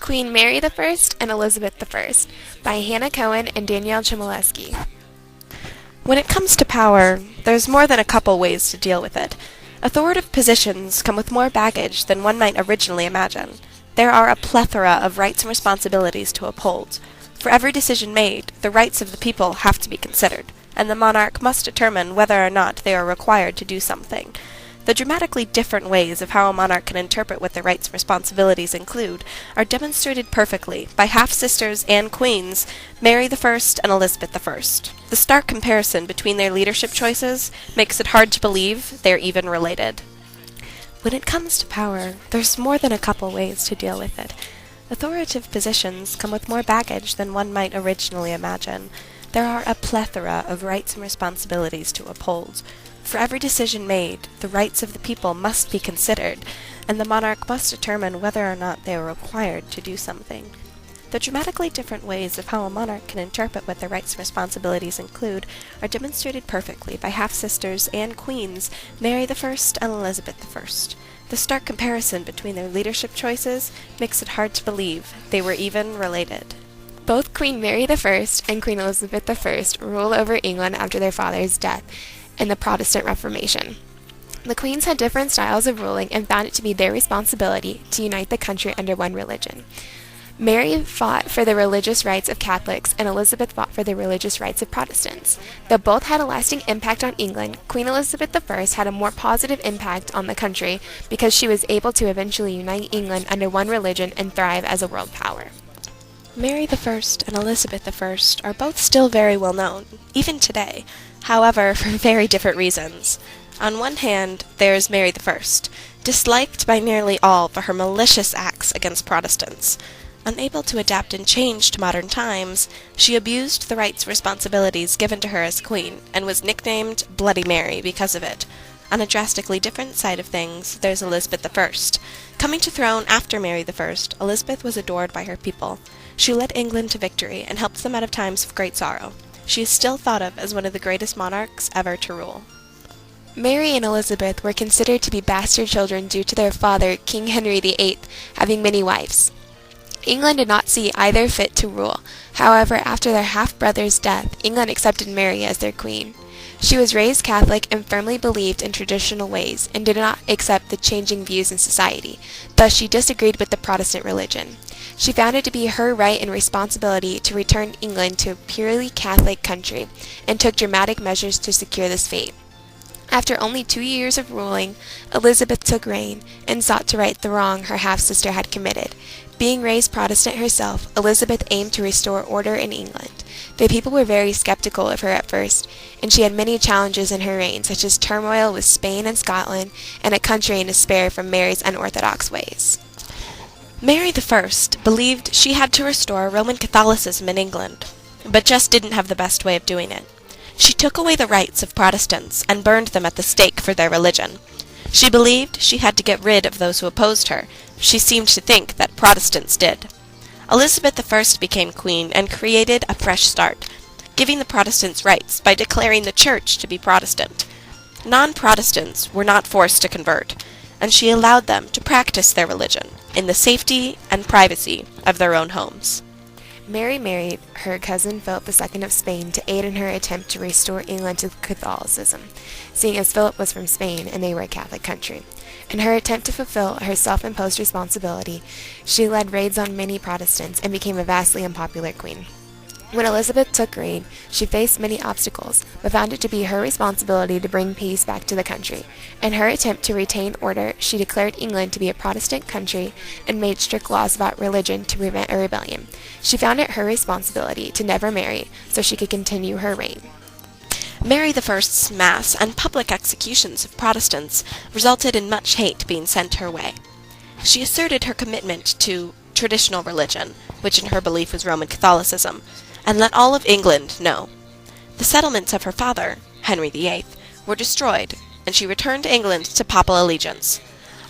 Queen Mary I and Elizabeth I by Hannah Cohen and Danielle Chmielewski. When it comes to power, there's more than a couple ways to deal with it. Authoritative positions come with more baggage than one might originally imagine. There are a plethora of rights and responsibilities to uphold. For every decision made, the rights of the people have to be considered, and the monarch must determine whether or not they are required to do something. The dramatically different ways of how a monarch can interpret what their rights and responsibilities include are demonstrated perfectly by half-sisters and queens, Mary I and Elizabeth I. The stark comparison between their leadership choices makes it hard to believe they're even related. When it comes to power, there's more than a couple ways to deal with it. Authoritative positions come with more baggage than one might originally imagine. There are a plethora of rights and responsibilities to uphold. For every decision made, the rights of the people must be considered, and the monarch must determine whether or not they are required to do something. The dramatically different ways of how a monarch can interpret what their rights and responsibilities include are demonstrated perfectly by half-sisters and queens, Mary I and Elizabeth I. The stark comparison between their leadership choices makes it hard to believe they were even related. Both Queen Mary I and Queen Elizabeth I ruled over England after their father's death in the Protestant Reformation. The queens had different styles of ruling and found it to be their responsibility to unite the country under one religion. Mary fought for the religious rights of Catholics, and Elizabeth fought for the religious rights of Protestants. Though both had a lasting impact on England, Queen Elizabeth I had a more positive impact on the country because she was able to eventually unite England under one religion and thrive as a world power. Mary I and Elizabeth I are both still very well known, even today, however, for very different reasons. On one hand, there is Mary I, disliked by nearly all for her malicious acts against Protestants. Unable to adapt and change to modern times, she abused the rights and responsibilities given to her as queen, and was nicknamed Bloody Mary because of it. On a drastically different side of things, there's Elizabeth I. Coming to throne after Mary I, Elizabeth was adored by her people. She led England to victory and helped them out of times of great sorrow. She is still thought of as one of the greatest monarchs ever to rule. Mary and Elizabeth were considered to be bastard children due to their father, King Henry VIII, having many wives. England did not see either fit to rule. However, after their half-brother's death, England accepted Mary as their queen. She was raised Catholic and firmly believed in traditional ways, and did not accept the changing views in society. Thus, she disagreed with the Protestant religion. She found it to be her right and responsibility to return England to a purely Catholic country, and took dramatic measures to secure this fate. After only 2 years of ruling, Elizabeth took reign and sought to right the wrong her half-sister had committed. Being raised Protestant herself, Elizabeth aimed to restore order in England. The people were very skeptical of her at first, and she had many challenges in her reign, such as turmoil with Spain and Scotland, and a country in despair from Mary's unorthodox ways. Mary I believed she had to restore Roman Catholicism in England, but just didn't have the best way of doing it. She took away the rights of Protestants and burned them at the stake for their religion. She believed she had to get rid of those who opposed her. She seemed to think that Protestants did. Elizabeth I became queen and created a fresh start, giving the Protestants rights by declaring the Church to be Protestant. Non-Protestants were not forced to convert, and she allowed them to practice their religion in the safety and privacy of their own homes. Mary married her cousin Philip II of Spain to aid in her attempt to restore England to Catholicism, seeing as Philip was from Spain and they were a Catholic country. In her attempt to fulfill her self-imposed responsibility, she led raids on many Protestants and became a vastly unpopular queen. When Elizabeth took reign, she faced many obstacles, but found it to be her responsibility to bring peace back to the country. In her attempt to retain order, she declared England to be a Protestant country and made strict laws about religion to prevent a rebellion. She found it her responsibility to never marry, so she could continue her reign. Mary I's mass and public executions of Protestants resulted in much hate being sent her way. She asserted her commitment to traditional religion, which in her belief was Roman Catholicism, and let all of England know. The settlements of her father, Henry VIII, were destroyed, and she returned to England to papal allegiance.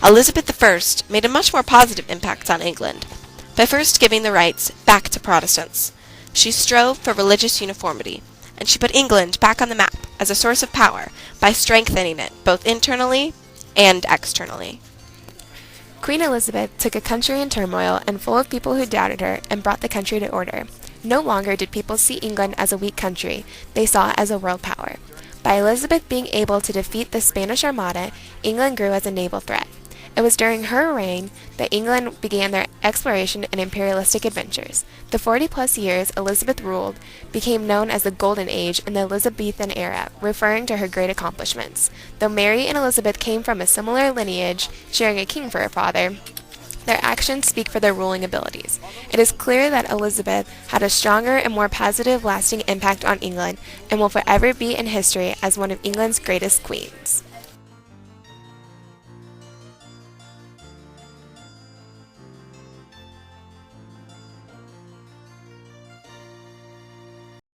Elizabeth I made a much more positive impact on England, by first giving the rights back to Protestants. She strove for religious uniformity, and she put England back on the map as a source of power by strengthening it both internally and externally. Queen Elizabeth took a country in turmoil and full of people who doubted her and brought the country to order. No longer did people see England as a weak country, they saw it as a world power. By Elizabeth being able to defeat the Spanish Armada, England grew as a naval threat. It was during her reign that England began their exploration and imperialistic adventures. The 40-plus years Elizabeth ruled became known as the Golden Age in the Elizabethan era, referring to her great accomplishments. Though Mary and Elizabeth came from a similar lineage, sharing a king for a father, their actions speak for their ruling abilities. It is clear that Elizabeth had a stronger and more positive, lasting impact on England and will forever be in history as one of England's greatest queens.